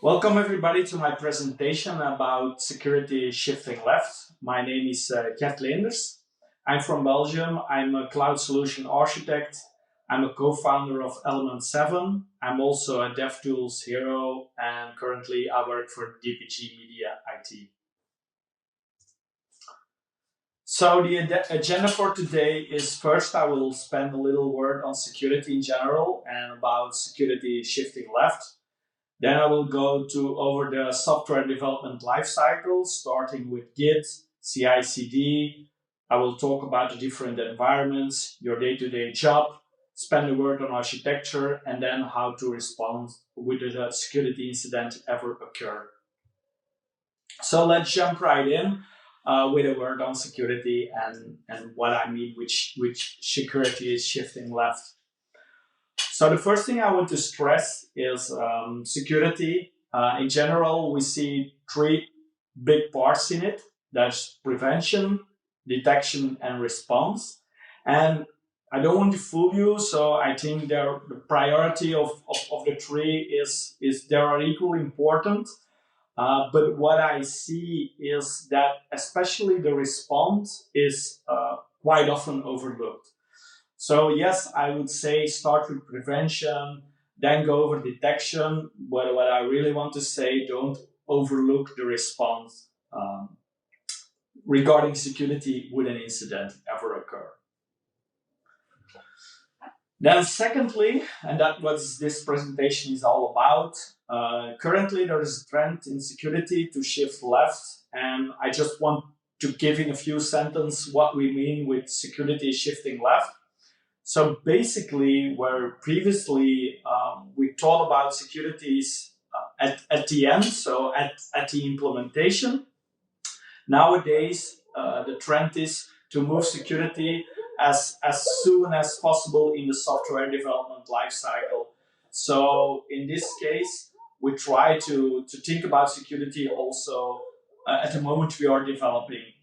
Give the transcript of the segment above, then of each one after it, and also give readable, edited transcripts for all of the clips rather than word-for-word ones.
Welcome everybody to my presentation about security shifting left. My name is Gert Leenders. I'm from Belgium. I'm a cloud solution architect. I'm a co-founder of Element 7. I'm also a DevTools hero and currently I work for DPG Media IT. So the agenda for today is first I will spend a little word on security in general and about security shifting left. Then I will go over the software development lifecycle, starting with Git, CI/CD. I will talk about the different environments, your day-to-day job, spend a word on architecture, and then how to respond with a security incident ever occur. So let's jump right in with a word on security and what I mean, which security is shifting left. So the first thing I want to stress is security. In general, we see three big parts in it. That's prevention, detection, and response. And I don't want to fool you, so I think the priority of the three is they are equally important. But what I see is that especially the response is quite often overlooked. So yes, I would say start with prevention, then go over detection. But what I really want to say, don't overlook the response regarding security would an incident ever occur. Then secondly, and that's what this presentation is all about, currently there is a trend in security to shift left, and I just want to give in a few sentences what we mean with security shifting left. So basically, where previously we thought about securities at the end, so at the implementation, nowadays the trend is to move security as soon as possible in the software development lifecycle. So in this case, we try to think about security also at the moment we are developing.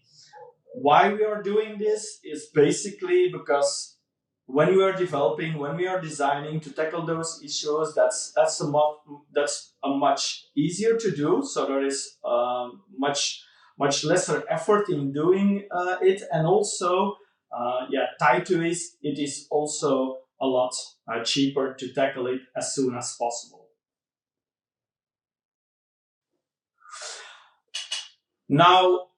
Why we are doing this is basically because when we are developing, when we are designing to tackle those issues, that's a much easier to do. So there is much lesser effort in doing it, and also, tied to it, it is also a lot cheaper to tackle it as soon as possible. Now,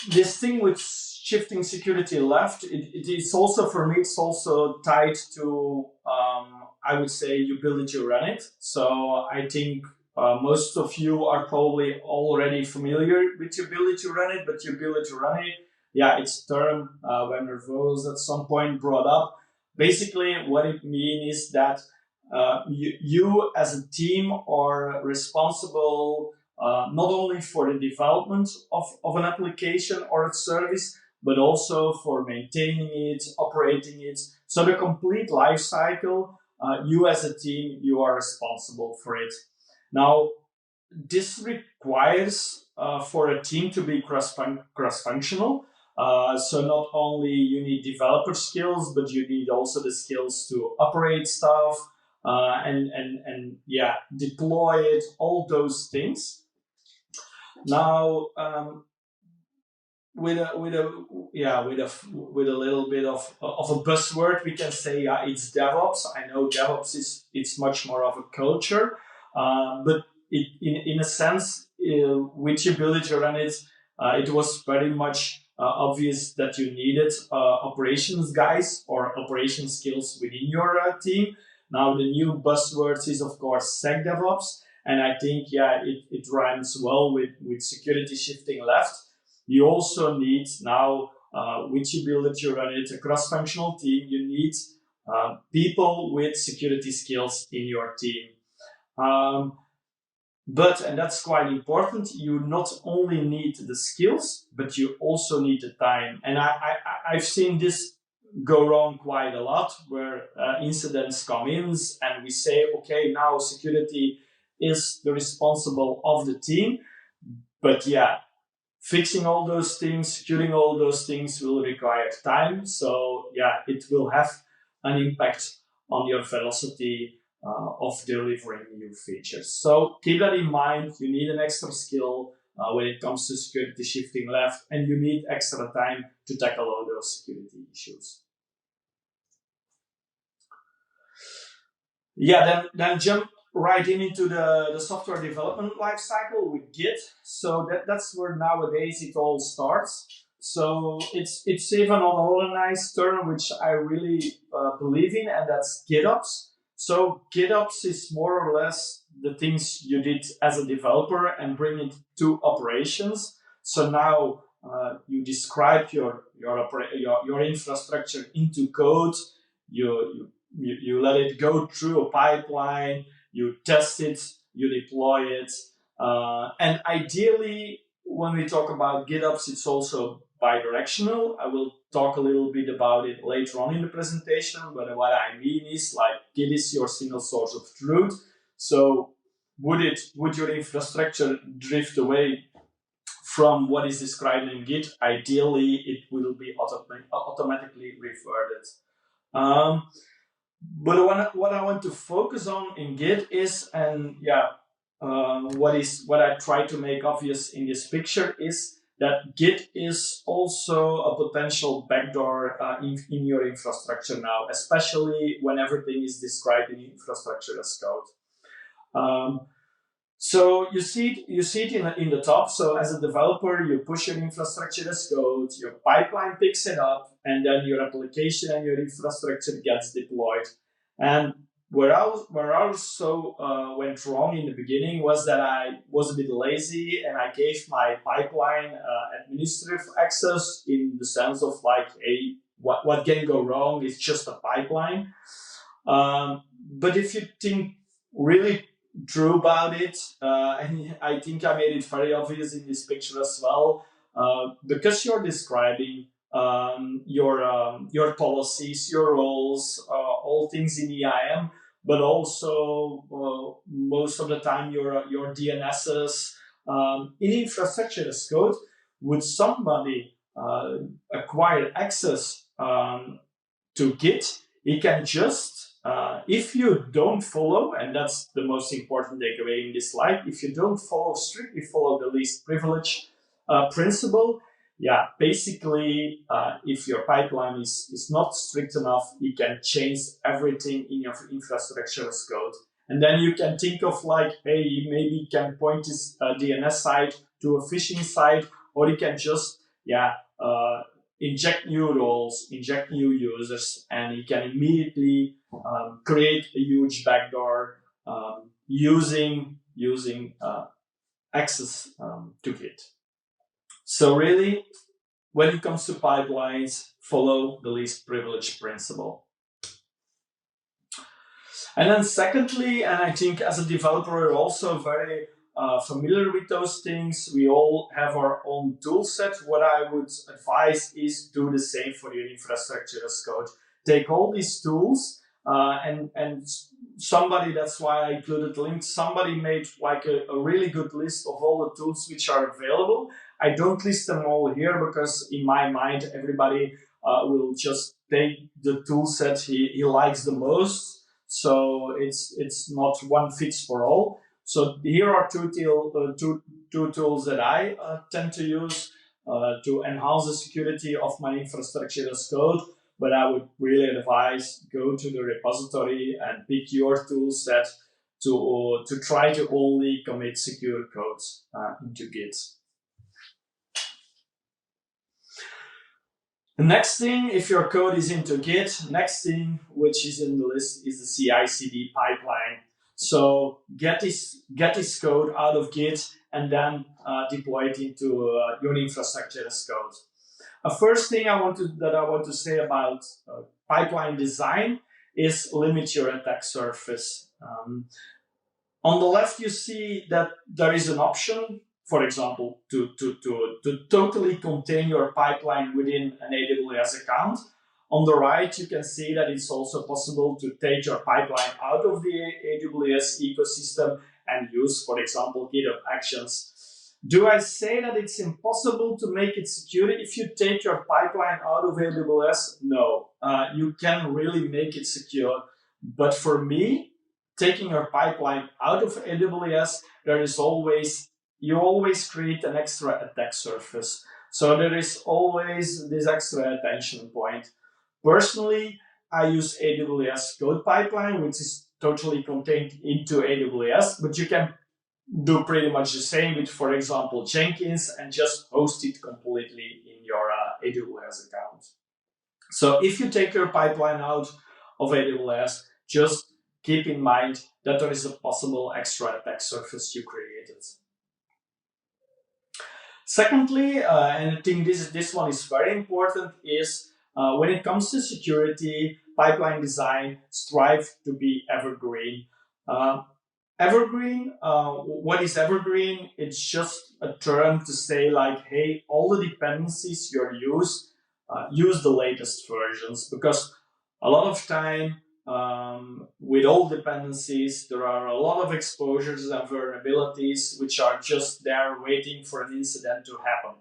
this thing with shifting security left, it is also, for me, it's also tied to, I would say, ability to run it. So I think most of you are probably already familiar with ability to run it, but ability to run it, it's a term Werner Vos at some point brought up. Basically, what it means is that you as a team are responsible not only for the development of an application or a service, but also for maintaining it, operating it. So the complete life cycle, you as a team, you are responsible for it. Now, this requires for a team to be cross-functional. So not only you need developer skills, but you need also the skills to operate stuff and deploy it, all those things. Now, with a little bit of a buzzword, we can say it's DevOps. I know DevOps it's much more of a culture, but in a sense, with your ability to run it, it was very much obvious that you needed operations guys or operation skills within your team. Now the new buzzwords is of course SecDevOps. And I think, it rhymes well with security shifting left. You also need now, with your ability to run it, a cross-functional team, you need people with security skills in your team. But, and that's quite important, you not only need the skills, but you also need the time. And I've seen this go wrong quite a lot, where incidents come in and we say, okay, now security is the responsible of the team. But fixing all those things, securing all those things will require time. So it will have an impact on your velocity of delivering new features. So keep that in mind. You need an extra skill when it comes to security shifting left, and you need extra time to tackle all those security issues. Yeah, then jump right into the software development lifecycle with Git. So that's where nowadays it all starts. So it's even on a nice term which I really believe in, and that's GitOps. So GitOps is more or less the things you did as a developer and bring it to operations. So now you describe your infrastructure into code. You let it go through a pipeline, you test it, you deploy it. And ideally, when we talk about GitOps, it's also bidirectional. I will talk a little bit about it later on in the presentation, but what I mean is like Git is your single source of truth. So would your infrastructure drift away from what is described in Git? Ideally, it will be automatically reverted. But what I want to focus on in Git is, and what I try to make obvious in this picture is that Git is also a potential backdoor in your infrastructure now, especially when everything is described in infrastructure as code. So you see it in the top. So as a developer, you push your infrastructure as code, your pipeline picks it up, and then your application and your infrastructure gets deployed. And where I also went wrong in the beginning was that I was a bit lazy and I gave my pipeline administrative access in the sense of like, hey, what can go wrong? It's just a pipeline. But if you think really true about it, and I think I made it very obvious in this picture as well, because you're describing your policies, your roles, all things in EIM, but also most of the time your DNSs in infrastructure as code. Would somebody acquire access to Git? He can just if you don't follow, and that's the most important takeaway in this slide, if you don't strictly follow the least privilege principle, basically, if your pipeline is not strict enough, you can change everything in your infrastructure as code. And then you can think of like, hey, maybe you can point this DNS site to a phishing site, or you can just, inject new roles, inject new users, and you can immediately create a huge backdoor using access to Git. So really, when it comes to pipelines, follow the least privilege principle. And then secondly, and I think as a developer, we're also very familiar with those things. We all have our own tool set. What I would advise is do the same for your infrastructure as code. Take all these tools and somebody, that's why I included links, somebody made like a really good list of all the tools which are available. I don't list them all here because in my mind, everybody will just take the tool set he likes the most. So it's not one fits for all. So here are two tools that I tend to use to enhance the security of my infrastructure as code. But I would really advise go to the repository and pick your tool set to try to only commit secure codes into Git. The next thing, if your code is into Git, next thing which is in the list is the CI/CD pipeline. So get this code out of Git and then deploy it into your infrastructure as code. A first thing I want to say about pipeline design is limit your attack surface. On the left, you see that there is an option, for example, to totally contain your pipeline within an AWS account. On the right, you can see that it's also possible to take your pipeline out of the AWS ecosystem and use, for example, GitHub Actions. Do I say that it's impossible to make it secure if you take your pipeline out of AWS? No, you can really make it secure. But for me, taking your pipeline out of AWS, you always create an extra attack surface. So there is always this extra attention point. Personally, I use AWS Code Pipeline, which is totally contained into AWS, but you can do pretty much the same with, for example, Jenkins, and just host it completely in your AWS account. So if you take your pipeline out of AWS, just keep in mind that there is a possible extra attack surface you created. Secondly, and I think this one is very important, is when it comes to security, pipeline design, strive to be evergreen. Evergreen, what is evergreen? It's just a term to say like, hey, all the dependencies you use the latest versions, because a lot of time with all dependencies, there are a lot of exposures and vulnerabilities which are just there waiting for an incident to happen.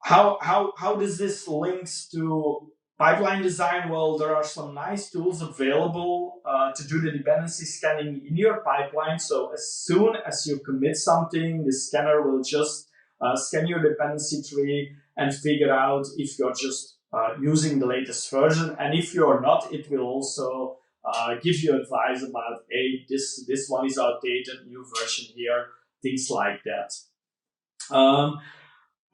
How does this links to pipeline design? Well, there are some nice tools available to do the dependency scanning in your pipeline. So as soon as you commit something, the scanner will just scan your dependency tree and figure out if you're just using the latest version. And if you're not, it will also give you advice about, hey, this one is outdated, new version here, things like that.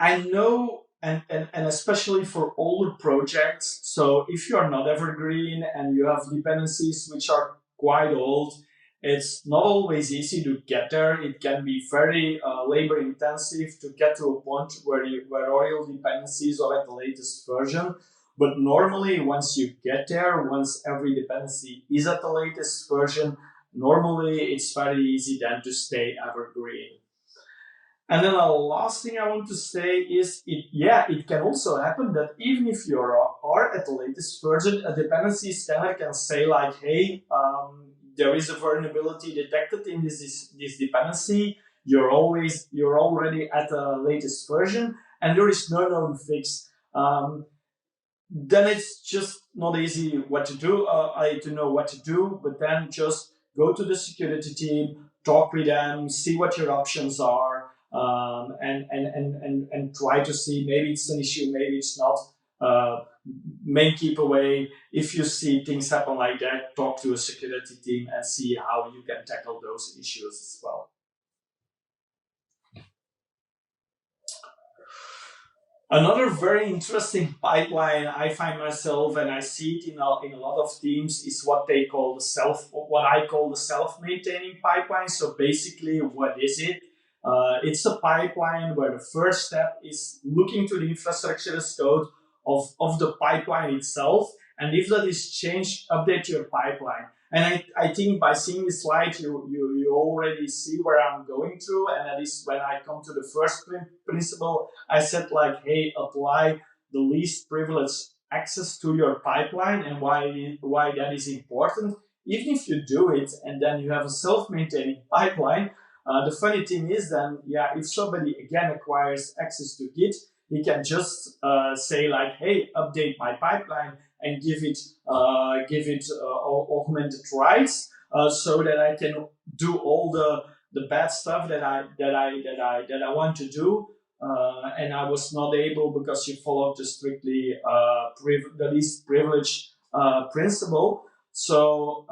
I know, and especially for older projects, so if you are not evergreen and you have dependencies which are quite old, it's not always easy to get there. It can be very labor intensive to get to a point where all your dependencies are at the latest version. But normally, once you get there, once every dependency is at the latest version, normally it's very easy then to stay evergreen. And then the last thing I want to say is, it can also happen that even if you are at the latest version, a dependency scanner can say like, hey, there is a vulnerability detected in this dependency. You're already at the latest version, and there is no known fix. Then it's just not easy what to do. To know what to do, but then just go to the security team, talk with them, see what your options are. And try to see, maybe it's an issue, maybe it's not. Main keep away. If you see things happen like that, talk to a security team and see how you can tackle those issues as well. Another very interesting pipeline I find myself, and I see it in a lot of teams, is what I call the self-maintaining pipeline. So basically, what is it? It's a pipeline where the first step is looking to the infrastructure as code of the pipeline itself. And if that is changed, update your pipeline. And I think by seeing this slide, you already see where I'm going through. And that is when I come to the first principle, I said like, hey, apply the least privileged access to your pipeline, and why that is important. Even if you do it and then you have a self-maintaining pipeline, the funny thing is then, if somebody again acquires access to Git, he can just say like, hey, update my pipeline and give it augmented rights, so that I can do all the bad stuff that I want to do. And I was not able, because you followed the strictly the least privileged principle. So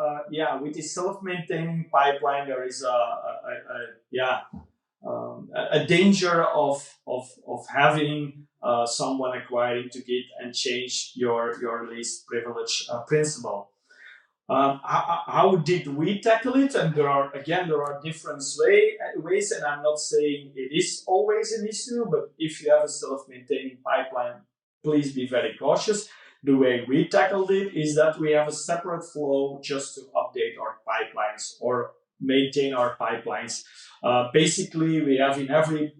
with the self-maintaining pipeline, there is a danger of having someone acquiring to Git and change your least privilege principle. How did we tackle it? And there are different ways, and I'm not saying it is always an issue, but if you have a self-maintaining pipeline, please be very cautious. The way we tackled it is that we have a separate flow just to update our pipelines or maintain our pipelines. Basically, we have in every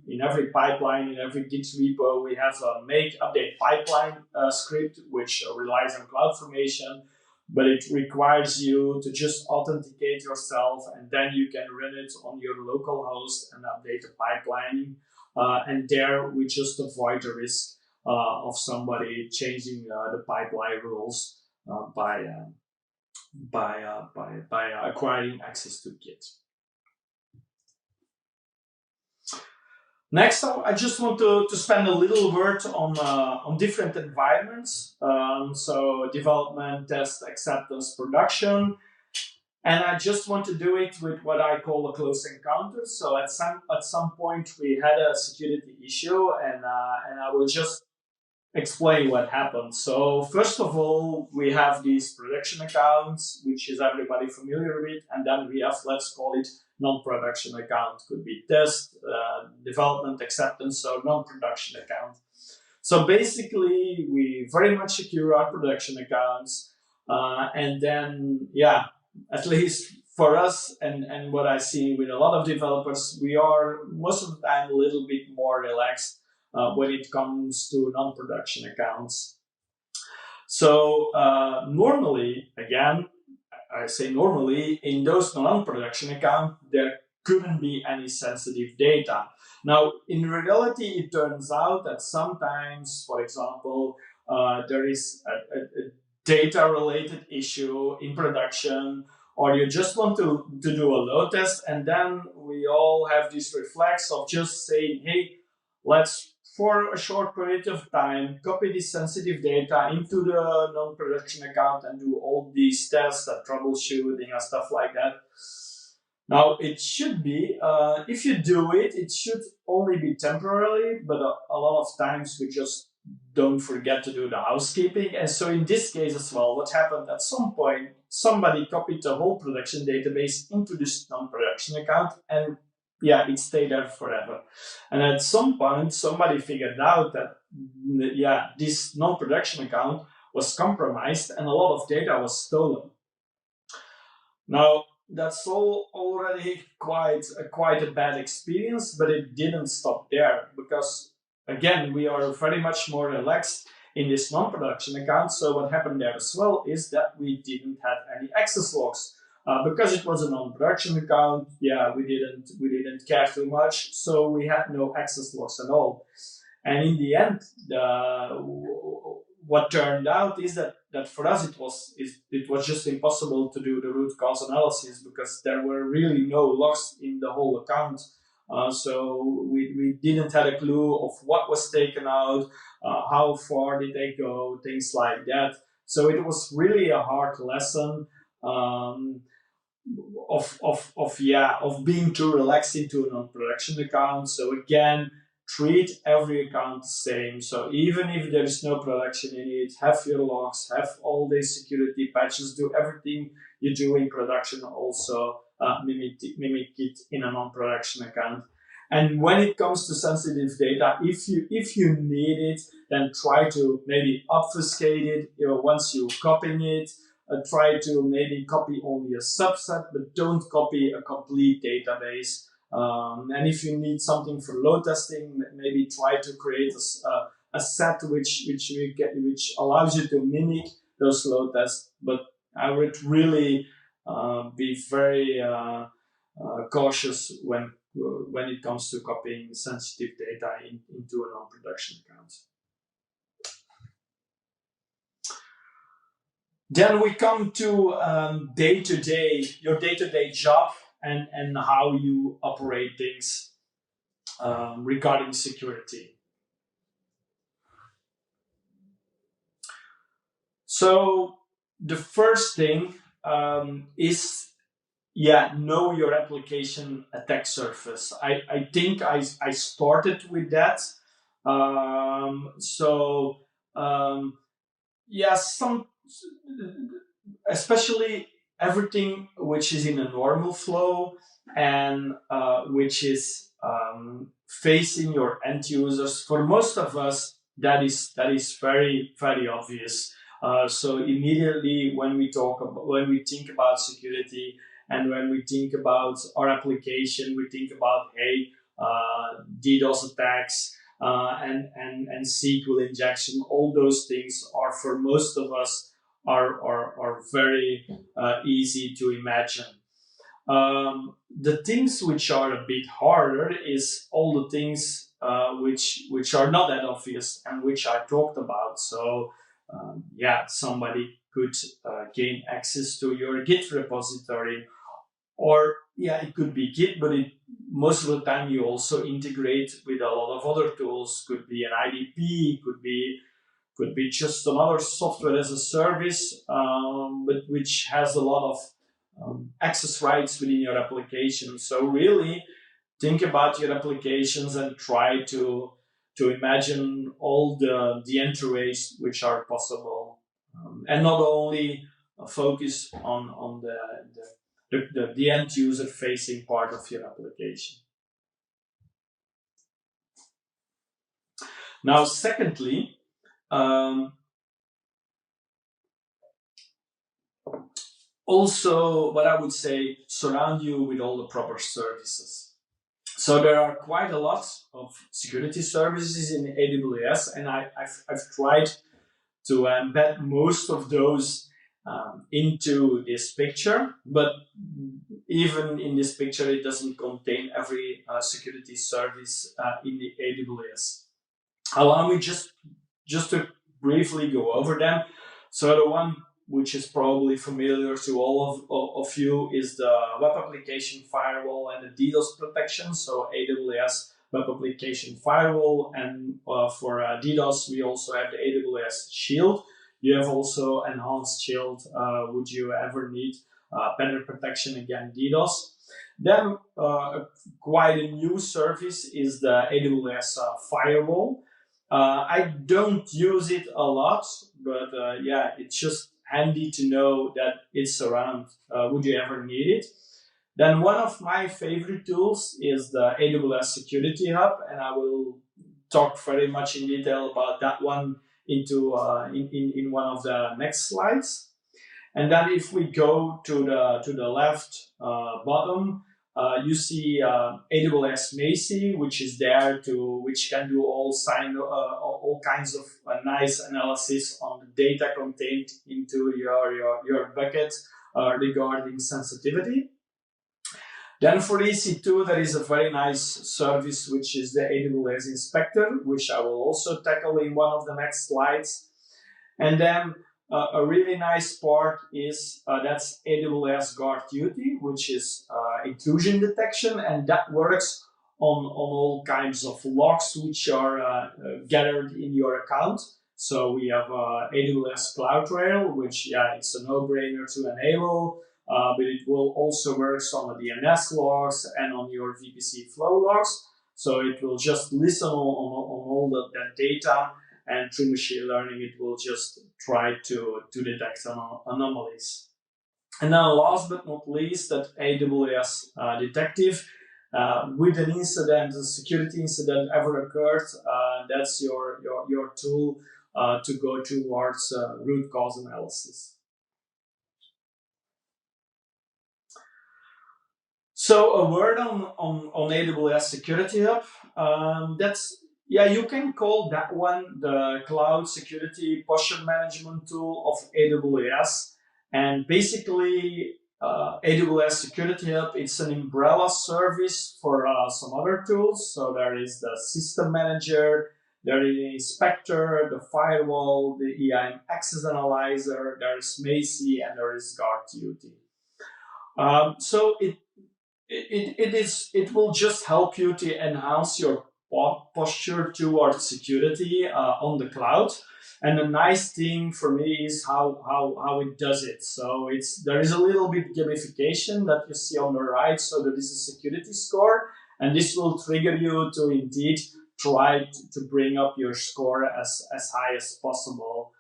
pipeline, in every Git repo, we have a make update pipeline script, which relies on CloudFormation, but it requires you to just authenticate yourself, and then you can run it on your local host and update the pipeline. And there we just avoid the risk of somebody changing the pipeline rules by by acquiring access to Git. Next, I just want to spend a little word on different environments. So development, test, acceptance, production. And I just want to do it with what I call a close encounter. So at some point we had a security issue, and I will just explain what happened. So first of all, we have these production accounts, which is everybody familiar with, and then we have, let's call it, non-production account. Could be test, development, acceptance, or non-production account. So basically, we very much secure our production accounts, and then, yeah, at least for us and what I see with a lot of developers, we are most of the time a little bit more relaxed when it comes to non-production accounts. So normally, again, I say normally, in those non-production accounts, there couldn't be any sensitive data. Now, in reality, it turns out that sometimes, for example, there is a data-related issue in production, or you just want to do a load test, and then we all have this reflex of just saying, hey, let's, for a short period of time, copy this sensitive data into the non-production account and do all these tests and troubleshooting and stuff like that. Now, it should be, if you do it, it should only be temporarily, but a lot of times we just don't forget to do the housekeeping. And so in this case as well, what happened at some point, somebody copied the whole production database into this non-production account, and yeah, it stayed there forever. And at some point, somebody figured out that, yeah, this non-production account was compromised and a lot of data was stolen. Now, that's all already quite a bad experience, but it didn't stop there because, again, we are very much more relaxed in this non-production account. So what happened there as well is that we didn't have any access logs. Because it was a non-production account, yeah, we didn't care too much, so we had no access logs at all. And in the end, what turned out is that for us it was just impossible to do the root cause analysis because there were really no logs in the whole account. So we didn't have a clue of what was taken out, how far did they go, things like that. So it was really a hard lesson. Of being too relaxed into a non-production account. So again, treat every account the same. So even if there is no production in it, have your logs, have all the security patches, do everything you do in production also mimic it in a non-production account. And when it comes to sensitive data, if you need it, then try to maybe obfuscate it. Once you copying it, try to maybe copy only a subset, but don't copy a complete database. And if you need something for load testing, maybe try to create a set which allows you to mimic those load tests. But I would really be very cautious when it comes to copying sensitive data into a non-production account. Then we come to your day-to-day job and how you operate things regarding security. So the first thing is, know your application attack surface. I think I started with that. Especially everything which is in a normal flow and which is facing your end users. For most of us, that is very, very obvious. So immediately when we think about security and when we think about our application, we think about DDoS attacks and SQL injection. All those things are, for most of us, are very easy to imagine. The things which are a bit harder is all the things which are not that obvious and which I talked about. So somebody could gain access to your Git repository. Or yeah, it could be Git, but most of the time you also integrate with a lot of other tools. Could be an IDP, could be just another software as a service, but which has a lot of access rights within your application. So really think about your applications and try to imagine all the entryways which are possible, and not only focus on the end user facing part of your application. Now, secondly, also what I would say, surround you with all the proper services. So there are quite a lot of security services in AWS, and I've tried to embed most of those into this picture, but even in this picture, it doesn't contain every security service in the AWS. Allow me just to briefly go over them. So the one which is probably familiar to all of you is the Web Application Firewall and the DDoS protection. So AWS Web Application Firewall, and for DDoS, we also have the AWS Shield. You have also Enhanced Shield, would you ever need better protection against DDoS. Then quite a new service is the AWS Firewall. I don't use it a lot, but yeah, it's just handy to know that it's around. Would you ever need it? Then one of my favorite tools is the AWS Security Hub, and I will talk very much in detail about that one into in one of the next slides. And then if we go to the left bottom, you see AWS Macie, which is there which can do all kinds of nice analysis on the data contained into your bucket regarding sensitivity. Then for EC2, there is a very nice service, which is the AWS Inspector, which I will also tackle in one of the next slides. And then a really nice part is that's AWS GuardDuty, which is intrusion detection, and that works on all kinds of logs which are gathered in your account. So we have AWS CloudTrail, which it's a no-brainer to enable, but it will also work on the DNS logs and on your VPC flow logs. So it will just listen on all that data, and through machine learning, it will just try to detect anomalies. And then last but not least, that AWS Detective, with an incident, a security incident ever occurred, that's your tool to go towards root cause analysis. So a word on AWS Security Hub. You can call that one the cloud security posture management tool of AWS. And basically, AWS Security Hub, it's an umbrella service for some other tools. So there is the System Manager, there is the Inspector, the Firewall, the EIM Access Analyzer, there is Macie, and there is GuardDuty. So it will just help you to enhance your posture towards security on the cloud. And the nice thing for me is how it does it. So there is a little bit gamification that you see on the right. So there is a security score, and this will trigger you to indeed try to bring up your score as high as possible.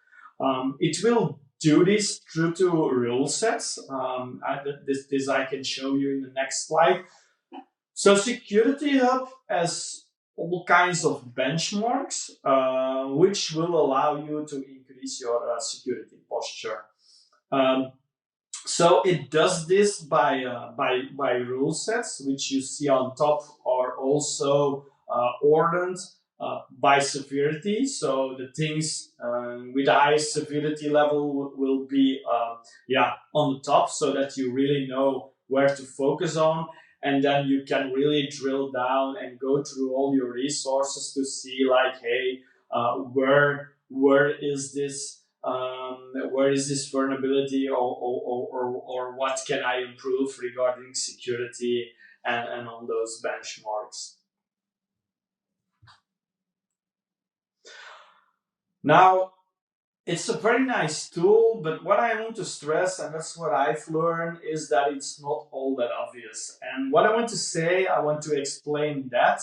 It will do this through two rule sets. This I can show you in the next slide. So Security Hub has all kinds of benchmarks, which will allow you to increase your security posture. So it does this by rule sets, which you see on top are also ordered by severity. So the things with the highest severity level will be on the top, so that you really know where to focus on. And then you can really drill down and go through all your resources to see, like, hey, where is this where is this vulnerability, or what can I improve regarding security, and on those benchmarks. Now, it's a very nice tool, but what I want to stress, and that's what I've learned, is that it's not all that obvious. And what I want to say, I want to explain that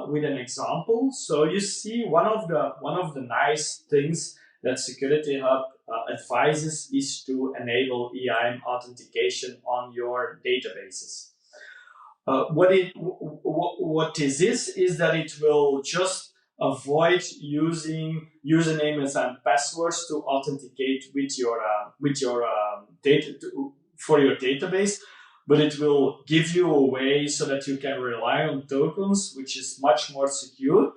with an example. So you see, one of the nice things that Security Hub advises is to enable EIM authentication on your databases. What this is that it will just avoid using usernames and passwords to authenticate with your data for your database, but it will give you a way so that you can rely on tokens, which is much more secure.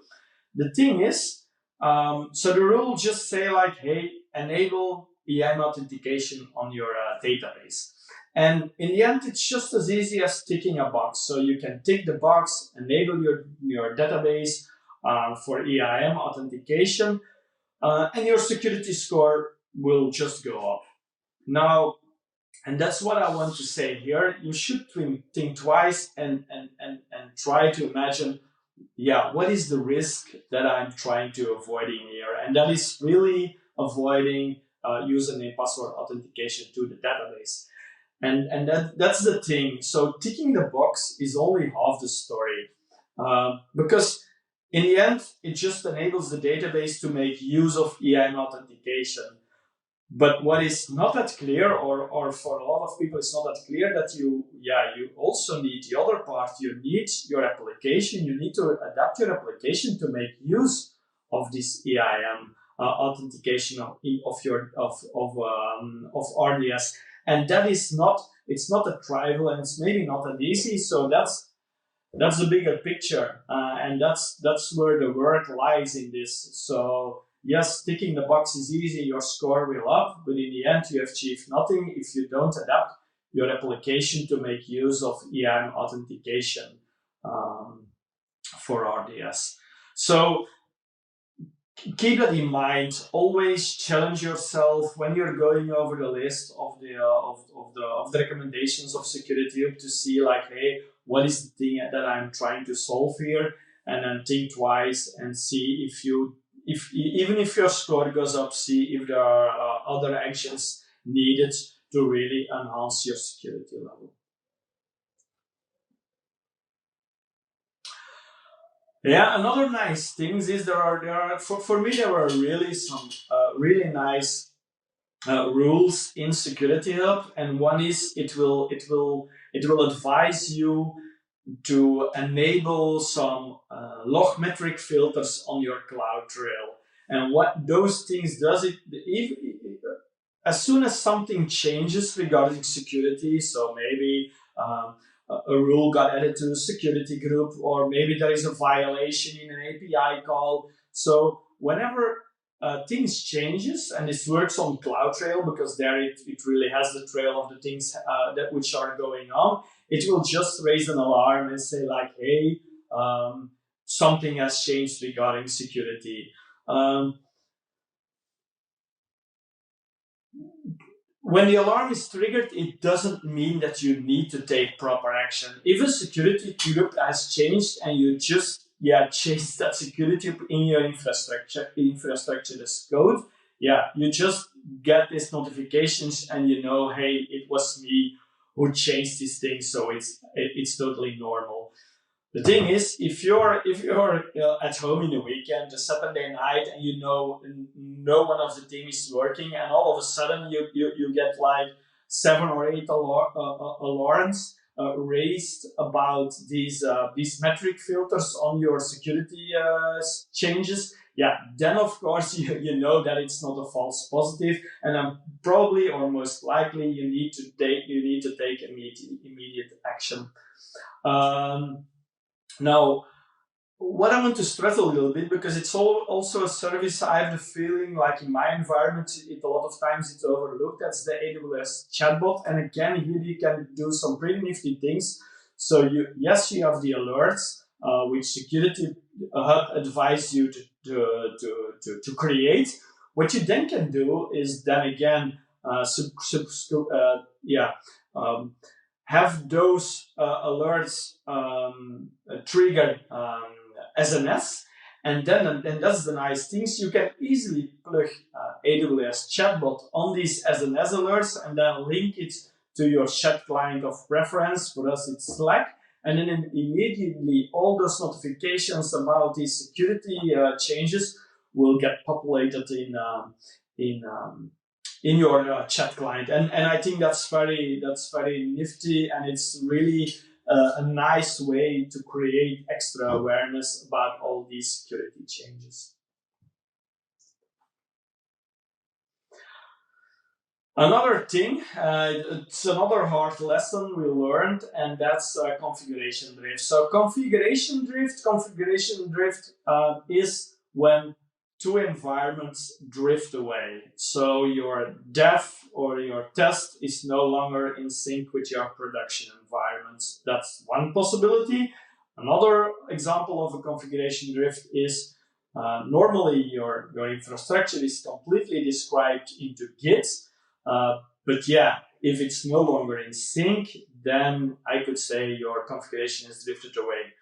The thing is, so the rule just say like, hey, enable EIM authentication on your database. And in the end, it's just as easy as ticking a box. So you can tick the box, enable your database for EIM authentication, and your security score will just go up. Now, and that's what I want to say here. You should think twice and try to imagine, yeah, what is the risk that I'm trying to avoid in here? And that is really avoiding username password authentication to the database. And that's the thing. So ticking the box is only half the story, because in the end, it just enables the database to make use of EIM authentication. But what is not that clear, or for a lot of people, it's not that clear that you also need the other part. You need your application. You need to adapt your application to make use of this EIM authentication of RDS. And that is not, it's not a trivial, and it's maybe not that easy. So that's the bigger picture, and that's where the work lies in this. So yes, ticking the box is easy, your score will up, but in the end you achieve nothing if you don't adapt your application to make use of EIM authentication for RDS. So keep that in mind. Always challenge yourself when you're going over the list of the recommendations of Security Hub to see like, hey, what is the thing that I'm trying to solve here, and then think twice and see if even if your score goes up, see if there are other actions needed to really enhance your security level. Yeah, another nice things is there are for me there were really some really nice rules in Security Hub, and one is it will advise you to enable some log metric filters on your CloudTrail. And what those things does, as soon as something changes regarding security, so maybe a rule got added to the security group, or maybe there is a violation in an API call. So whenever things changes, and this works on CloudTrail because there it really has the trail of the things that which are going on, it will just raise an alarm and say like, hey, something has changed regarding security. When the alarm is triggered, it doesn't mean that you need to take proper action. If a security group has changed and you just change that security in your infrastructure as code, you just get these notifications and you know, hey, it was me who changed this thing, so it's totally normal. The thing is, if you're at home in the weekend, a Saturday night, and you know no one of the team is working, and all of a sudden you get like 7 or 8 alarms raised about these metric filters on your security changes. Yeah, then of course you know that it's not a false positive, and probably or most likely you need to take immediate action. Now, what I want to stress a little bit, because it's also a service, I have the feeling like in my environment, a lot of times it's overlooked. That's the AWS chatbot. And again, here you can do some pretty nifty things. So you have the alerts, which Security Hub advise you to create. What you then can do is then again um, have those alerts trigger SNS, and then that's the nice things. You can easily plug AWS chatbot on these SNS alerts and then link it to your chat client of preference. For us, it's Slack. And then immediately all those notifications about these security changes will get populated in your chat client. And I think that's very nifty, and it's really a nice way to create extra awareness about all these security changes. Another thing, it's another hard lesson we learned, and that's configuration drift. So configuration drift is when two environments drift away. So your dev or your test is no longer in sync with your production environments. That's one possibility. Another example of a configuration drift is normally your infrastructure is completely described into Git. But yeah, if it's no longer in sync, then I could say your configuration is drifted away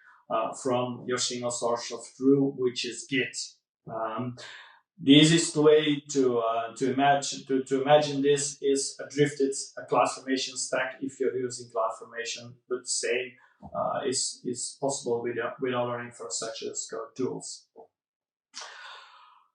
from your single source of truth, which is Git. The easiest way to imagine this is a drifted CloudFormation stack if you're using CloudFormation, but the same is possible with other infrastructure as code tools.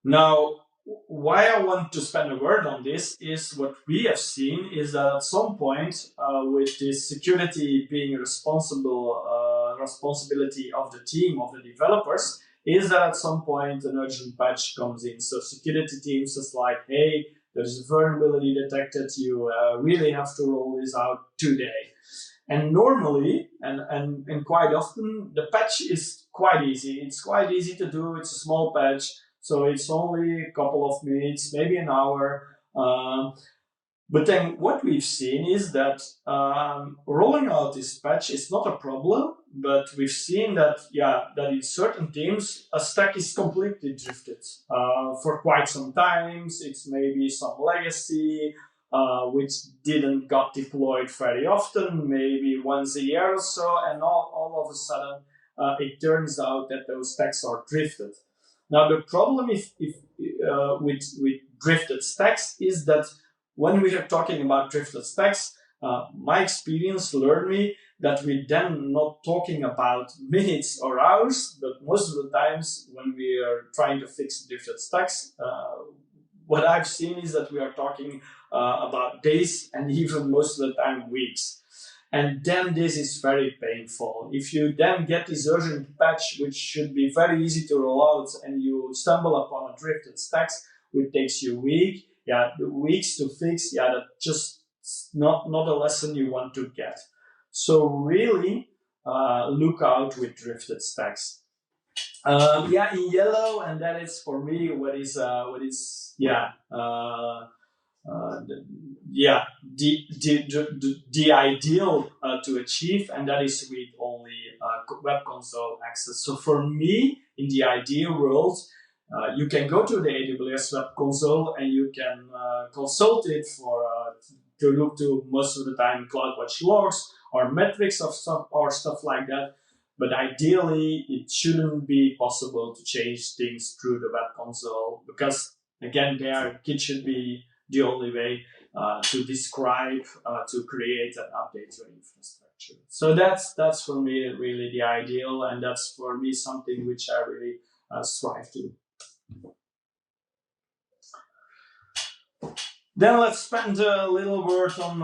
Now, why I want to spend a word on this is what we have seen is that at some point, with this security being responsibility of the team, of the developers, is that at some point an urgent patch comes in. So security teams is like, hey, there's a vulnerability detected, you really have to roll this out today. And normally, and quite often, the patch is quite easy. It's quite easy to do, it's a small patch. So it's only a couple of minutes, maybe an hour. But then what we've seen is that rolling out this patch is not a problem, but we've seen that, that in certain teams, a stack is completely drifted for quite some time. It's maybe some legacy, which didn't got deployed very often, maybe once a year or so, and all of a sudden, it turns out that those stacks are drifted. Now, the problem with drifted stacks is that when we are talking about drifted stacks, my experience learned me that we're then not talking about minutes or hours, but most of the times when we are trying to fix drifted stacks, what I've seen is that we are talking about days and even most of the time weeks. And then this is very painful. If you then get this urgent patch, which should be very easy to roll out, and you stumble upon a drifted stacks, which takes you weeks to fix, that's just not a lesson you want to get. So really look out with drifted stacks. In yellow, and that is for me what is the ideal to achieve, and that is with only web console access. So for me, in the ideal world, you can go to the AWS web console and you can consult it for to look to most of the time CloudWatch logs or metrics of stuff like that. But ideally, it shouldn't be possible to change things through the web console because, again, Git should be the only way to describe, to create and update your infrastructure. So that's for me really the ideal, and that's for me something which I really strive to. Then let's spend a little word on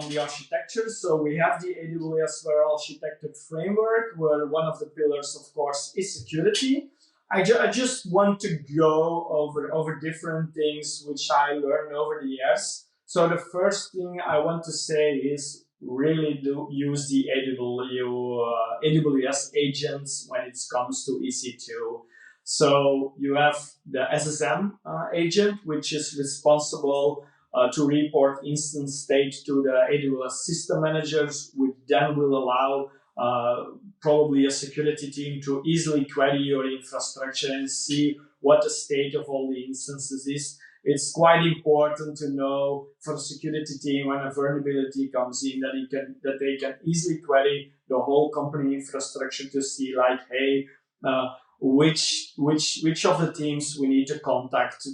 the architecture. So we have the AWS well-architected framework, where one of the pillars, of course, is security. I just want to go over different things which I learned over the years. So the first thing I want to say is really do use the AWS agents when it comes to EC2. So you have the SSM agent, which is responsible to report instance state to the AWS system managers, which then will allow probably a security team to easily query your infrastructure and see what the state of all the instances is. It's quite important to know for the security team when a vulnerability comes in that they can easily query the whole company infrastructure to see like, hey, which of the teams we need to contact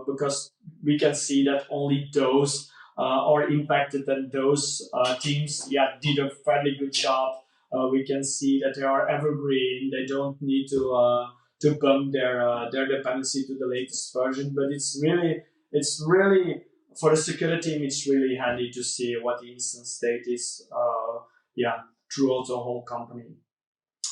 because we can see that only those are impacted and those teams did a fairly good job. We can see that they are evergreen. They don't need to bump their dependency to the latest version. But it's really for the security team. It's really handy to see what the instance state is. Throughout the whole company.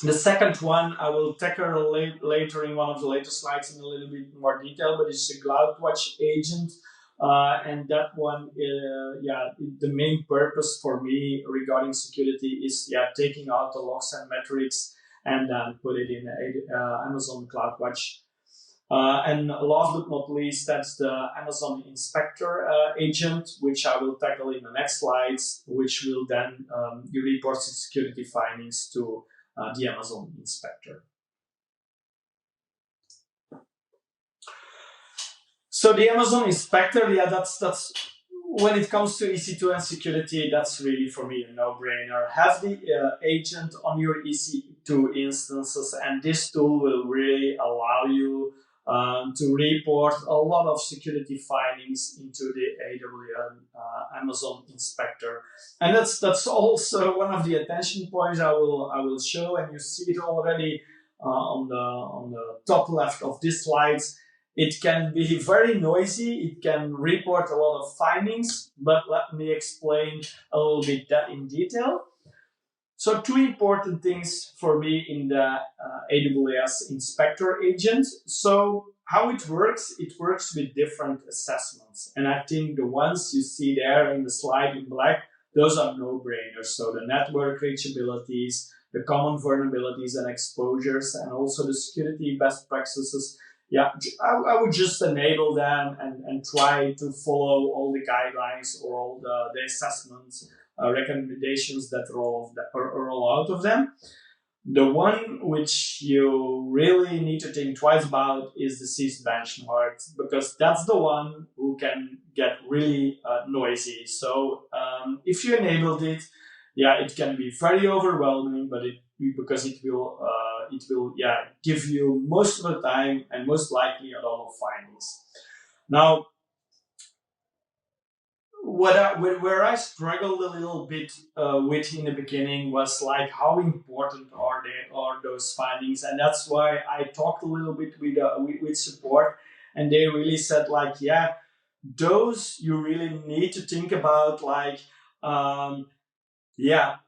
The second one I will tackle later in one of the later slides in a little bit more detail, but it's a CloudWatch agent. And that one, the main purpose for me regarding security is taking out the logs and metrics and then put it in Amazon CloudWatch. And last but not least, that's the Amazon Inspector agent, which I will tackle in the next slides, which will then report its security findings to the Amazon Inspector. So the Amazon Inspector, that's when it comes to EC2 and security, that's really for me a no-brainer. Have the agent on your EC2 instances, and this tool will really allow you to report a lot of security findings into the AWS Amazon Inspector. And that's also one of the attention points I will show, and you see it already on the top left of this slides. It can be very noisy. It can report a lot of findings, but let me explain a little bit that in detail. So two important things for me in the AWS Inspector agent. So how it works with different assessments. And I think the ones you see there in the slide in black, those are no-brainers. So the network reachabilities, the common vulnerabilities and exposures, and also the security best practices. I would just enable them and try to follow all the guidelines or all the assessments, recommendations that roll out of them. The one which you really need to think twice about is the SIS benchmark, because that's the one who can get really noisy. So if you enabled it, it can be very overwhelming, but because it will give you most of the time and most likely a lot of findings. Now, where I struggled a little bit with in the beginning was like how important are those findings, and that's why I talked a little bit with support, and they really said like, those you really need to think about, like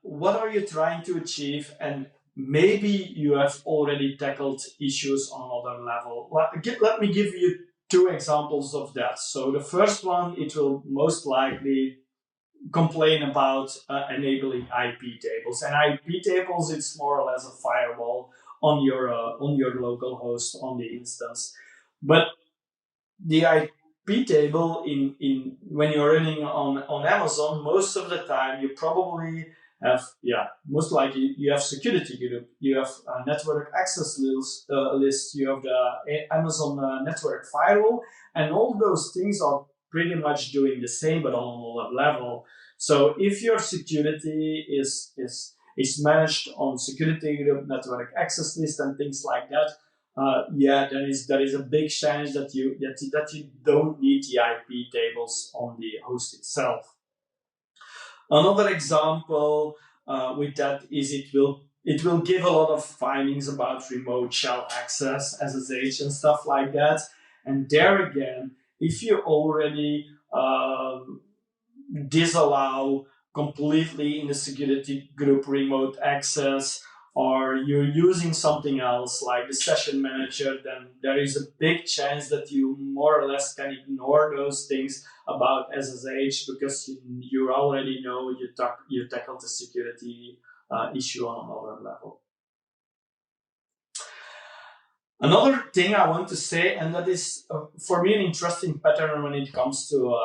what are you trying to achieve, and maybe you have already tackled issues on another level. Let me give you two examples of that. So the first one, it will most likely complain about enabling IP tables. And IP tables, it's more or less a firewall on your local host on the instance. But the IP table in when you're running on Amazon, most of the time you probably have, most likely you have security group, you have a network access list, you have the Amazon network firewall, and all those things are pretty much doing the same, but on another level. So if your security is managed on security group, network access list, and things like that, there is a big chance that you don't need the IP tables on the host itself. Another example with that is it will give a lot of findings about remote shell access, SSH, and stuff like that. And there again, if you already disallow completely in the security group remote access, or you're using something else like the session manager, then there is a big chance that you more or less can ignore those things about SSH because you already know you tackled the security issue on another level. Another thing I want to say, and that is for me an interesting pattern when it comes to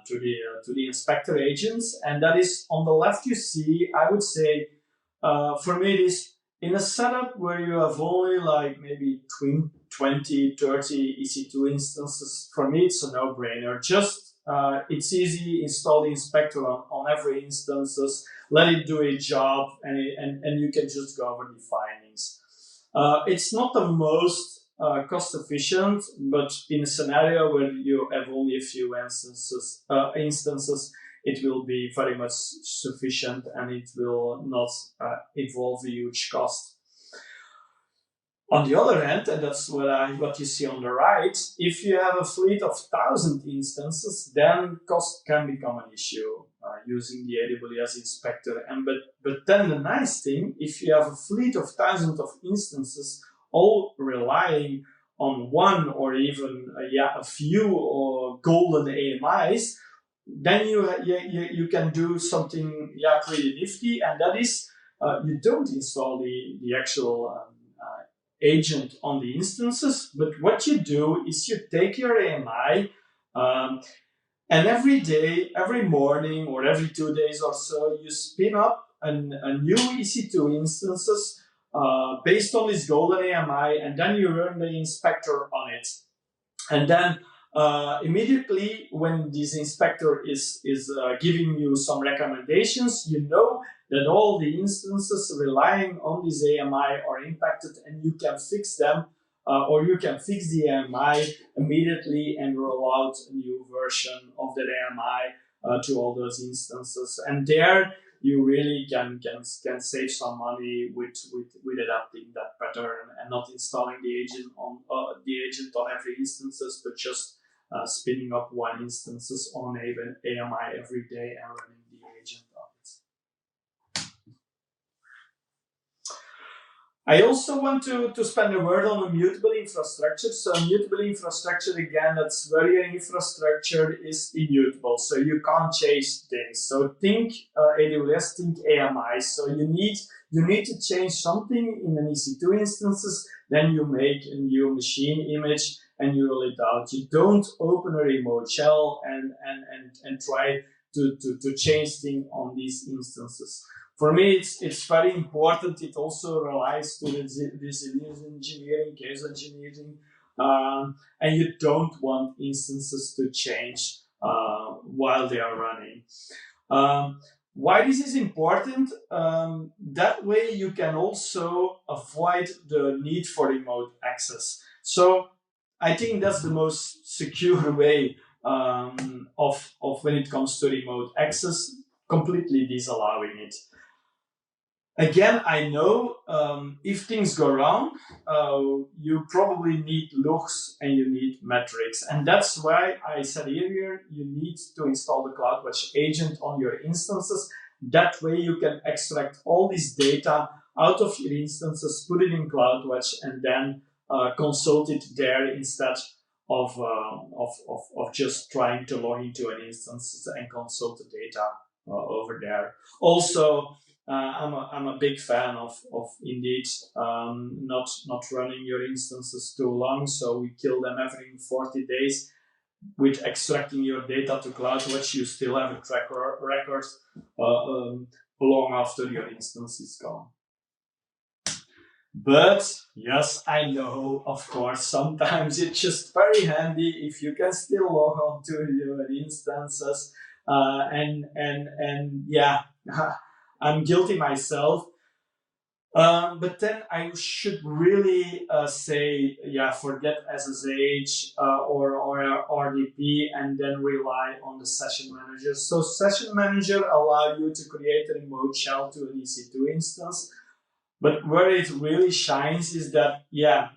the inspector agents, and that is on the left you see, I would say, for me it is in a setup where you have only like maybe 20, 30 EC2 instances, for me it's a no-brainer. Just it's easy, install the inspector on every instances, let it do its job, and you can just go over the findings. It's not the most cost efficient, but in a scenario where you have only a few instances, it will be very much sufficient, and it will not involve a huge cost. On the other hand, and that's what you see on the right, if you have a fleet of 1,000 instances, then cost can become an issue using the AWS inspector. But then the nice thing, if you have a fleet of thousands of instances, all relying on one or even a few golden AMIs, then you can do something pretty nifty, and that is you don't install the actual agent on the instances, but what you do is you take your AMI, and every day, every morning, or every 2 days or so, you spin up a new EC2 instances based on this golden AMI, and then you run the inspector on it. And then immediately when this inspector is giving you some recommendations, you know that all the instances relying on this AMI are impacted, and you can fix them, or you can fix the AMI immediately and roll out a new version of that AMI to all those instances. And there you really can save some money with adapting that pattern and not installing the agent on every instances, but just spinning up one instances on AMI every day and running the agent on it. I also want to spend a word on the mutable infrastructure. So mutable infrastructure, again, that's where your infrastructure is immutable. So you can't change things. So think AWS, think AMI. So you need to change something in an EC2 instances, then you make a new machine image and you roll it out. You don't open a remote shell and try to change things on these instances. For me, it's very important. It also relies to resilience engineering, case engineering, and you don't want instances to change while they are running. Why this is important? That way you can also avoid the need for remote access. So I think that's the most secure way of when it comes to remote access, completely disallowing it. Again, I know if things go wrong, you probably need logs and you need metrics. And that's why I said earlier, you need to install the CloudWatch agent on your instances. That way you can extract all this data out of your instances, put it in CloudWatch, and then consult it there instead of just trying to log into an instance and consult the data over there. Also, I'm a big fan of indeed not running your instances too long, so we kill them every 40 days. With extracting your data to CloudWatch, you still have a track record long after your instance is gone. But yes, I know, of course, sometimes it's just very handy if you can still log on to your instances, and yeah. I'm guilty myself, but then I should really say, forget SSH or RDP, and then rely on the session manager. So session manager allow you to create a remote shell to an EC2 instance, but where it really shines is that,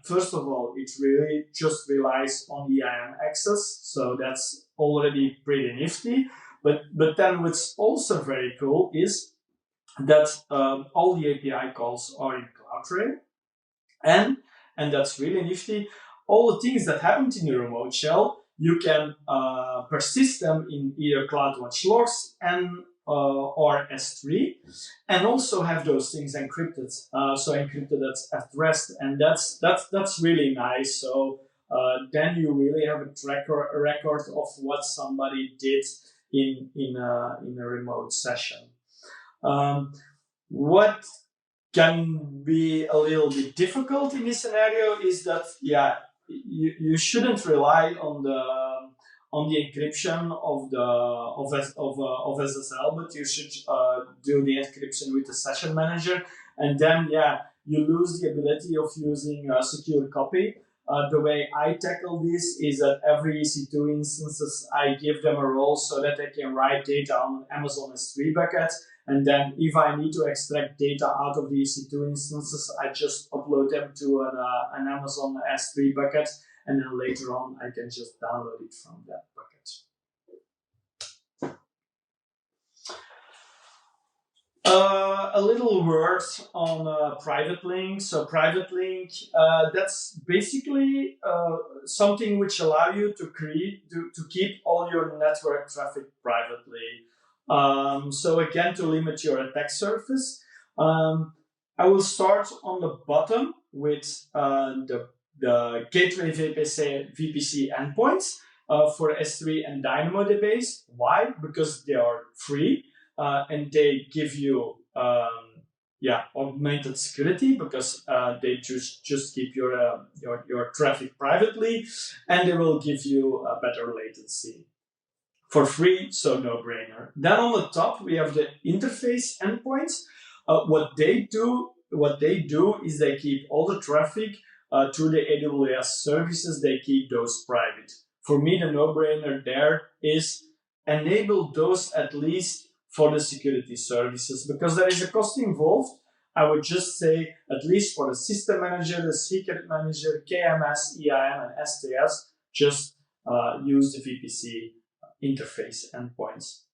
first of all, it really just relies on the IAM access, so that's already pretty nifty. But then what's also very cool is that all the API calls are in CloudTrail, and that's really nifty. All the things that happened in your remote shell, you can persist them in either CloudWatch logs or S3, and also have those things encrypted. So encrypted at rest, and that's really nice. So then you really have a record of what somebody did in a remote session. What can be a little bit difficult in this scenario is that you shouldn't rely on the encryption of SSL, but you should do the encryption with the session manager, and then you lose the ability of using a secure copy. The way I tackle this is that every EC2 instances, I give them a role so that they can write data on Amazon S3 buckets. And then if I need to extract data out of the EC2 instances, I just upload them to an Amazon S3 bucket. And then later on, I can just download it from that bucket. A little word on private link. So private link, that's basically something which allow you to keep all your network traffic privately. So again, to limit your attack surface, I will start on the bottom with the gateway VPC endpoints for S3 and DynamoDBase. Why? Because they are free. And they give you augmented security because they just keep your traffic privately, and they will give you a better latency for free, so no brainer. Then on the top we have the interface endpoints. What they do is they keep all the traffic through the AWS services. They keep those private. For me, the no-brainer there is enable those at least for the security services, because there is a cost involved. I would just say, at least for the system manager, the secret manager, KMS, EIM, and STS, just use the VPC interface endpoints.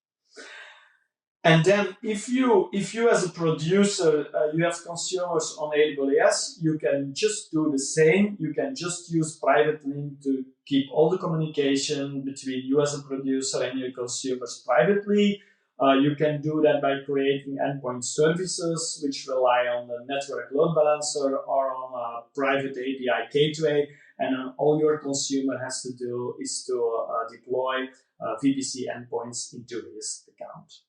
And then if you as a producer, you have consumers on AWS, you can just do the same. You can just use private link to keep all the communication between you as a producer and your consumers privately. You can do that by creating endpoint services, which rely on the network load balancer or on a private API gateway. And all your consumer has to do is to deploy VPC endpoints into his account.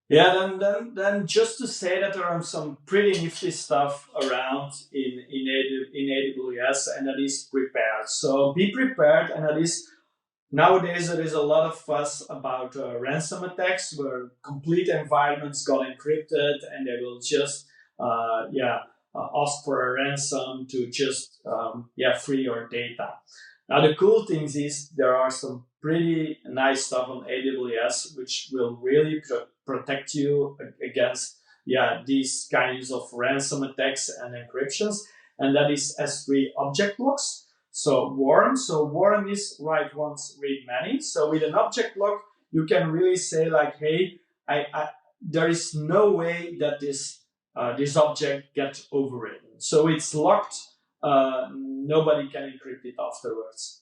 Yeah, then just to say that there are some pretty nifty stuff around in AWS, and that is prepared. So be prepared, and that is, nowadays there is a lot of fuss about ransom attacks where complete environments got encrypted and they will just ask for a ransom to just free your data. Now the cool thing is there are some pretty nice stuff on AWS which will really protect you against these kinds of ransom attacks and encryptions, and that is S3 object locks. So warm is write once, read many. So with an object lock, you can really say like, hey, there is no way that this object gets overwritten. So it's locked. Nobody can encrypt it afterwards.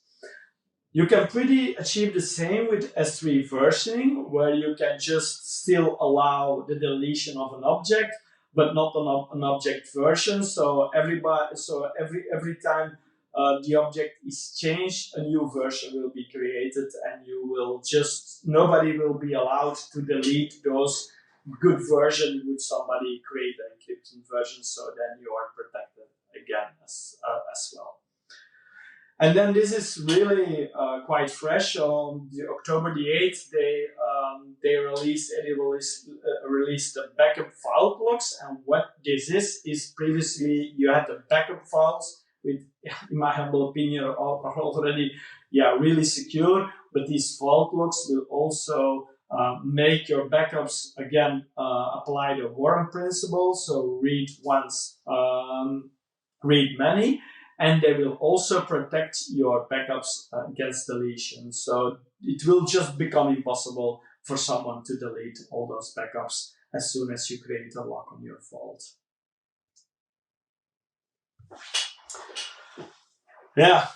You can pretty achieve the same with S3 versioning, where you can just still allow the deletion of an object, but not an object version. So every time the object is changed, a new version will be created, and nobody will be allowed to delete those good versions. Would somebody create an encrypted version, so then you are protected again as well. And then this is really quite fresh. On October the 8th, they released the backup file blocks. And what this is previously you had the backup files with, in my humble opinion, are already really secure. But these fault blocks will also make your backups again apply the Warren principle. So read once, read many. And they will also protect your backups against deletion. So it will just become impossible for someone to delete all those backups as soon as you create a lock on your vault. Yeah,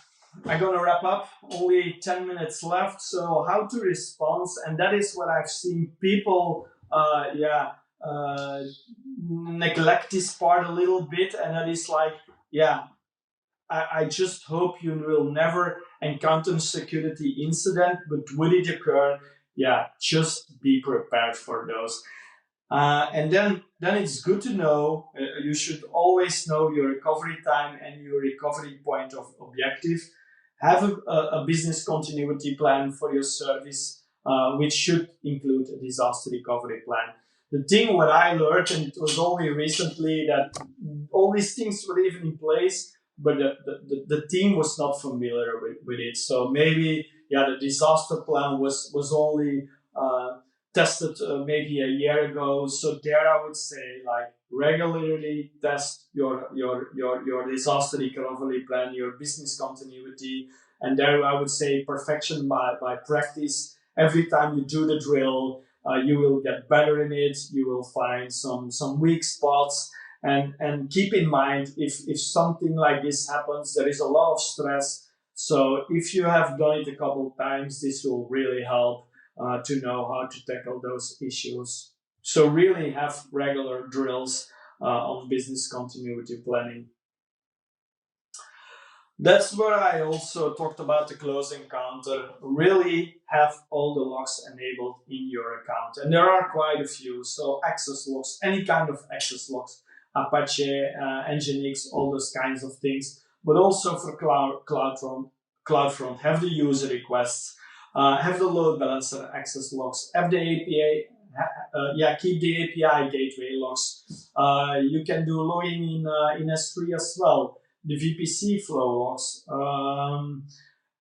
I'm gonna wrap up. Only 10 minutes left. So how to respond, and that is what I've seen people, neglect this part a little bit, and that is like, I just hope you will never encounter a security incident, but would it occur, just be prepared for those. And then it's good to know, you should always know your recovery time and your recovery point of objective. Have a business continuity plan for your service, which should include a disaster recovery plan. The thing what I learned, and it was only recently that all these things were even in place, but the team was not familiar with it. So maybe, yeah, the disaster plan was only tested maybe a year ago. So there I would say, like, regularly test your disaster recovery plan, your business continuity, and there I would say perfection by practice. Every time you do the drill, you will get better in it. You will find some weak spots, and keep in mind, if something like this happens, there is a lot of stress. So if you have done it a couple of times, this will really help to know how to tackle those issues. So really have regular drills on business continuity planning. That's where I also talked about the close encounter. Really have all the logs enabled in your account. And there are quite a few. So access logs, any kind of access logs, Apache, Nginx, all those kinds of things. But also for CloudFront, have the user requests, have the load balancer access logs, have the API, keep the API gateway logs. You can do logging in S3 as well, the VPC flow logs,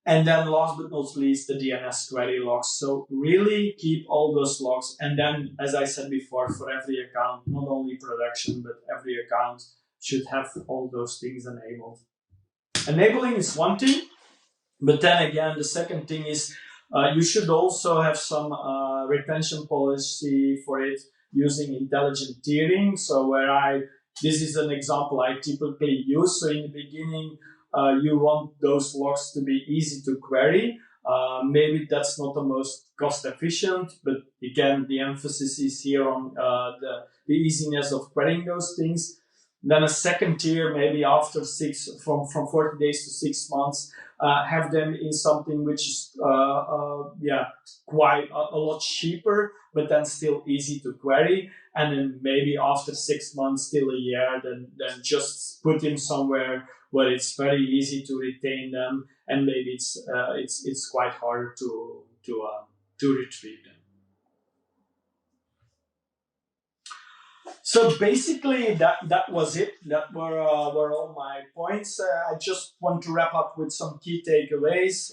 and then last but not least, the DNS query logs. So really keep all those logs. And then, as I said before, for every account, not only production, but every account should have all those things enabled. Enabling is one thing, but then again, the second thing is you should also have some retention policy for it using intelligent tiering. So this is an example I typically use. So in the beginning, you want those logs to be easy to query. Maybe that's not the most cost efficient, but again, the emphasis is here on the easiness of querying those things. Then a second tier, maybe after from 40 days to 6 months, have them in something which is quite a lot cheaper, but then still easy to query. And then maybe after 6 months, till a year, then just put them somewhere where it's very easy to retain them, and maybe it's quite hard to retrieve them. So basically, that was it. That were all my points. I just want to wrap up with some key takeaways.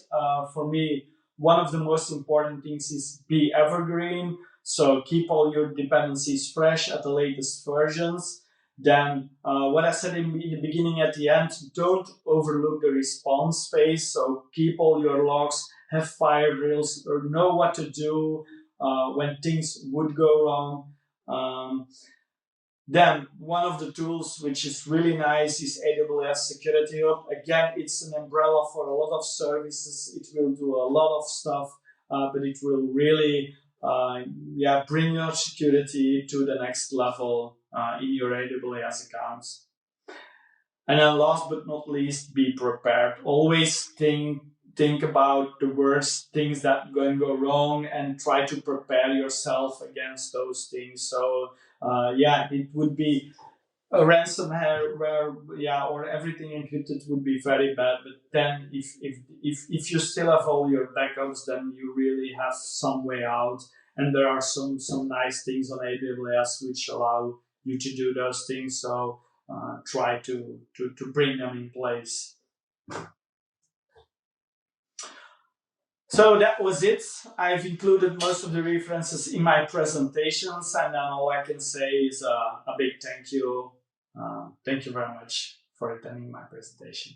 For me, one of the most important things is be evergreen. So keep all your dependencies fresh at the latest versions. Then what I said in the beginning, at the end, don't overlook the response phase. So keep all your logs, have fire drills, or know what to do when things would go wrong. Then one of the tools which is really nice is AWS Security Hub. Again, it's an umbrella for a lot of services. It will do a lot of stuff, but it will really bring your security to the next level in your AWS accounts. And then last but not least, be prepared. Always think about the worst things that can go wrong and try to prepare yourself against those things. So it would be a ransomware or everything encrypted would be very bad. But then if you still have all your backups, then you really have some way out. And there are some nice things on AWS which allow you to do those things. So try to bring them in place. So that was it. I've included most of the references in my presentations, and then all I can say is a big thank you. Thank you very much for attending my presentation.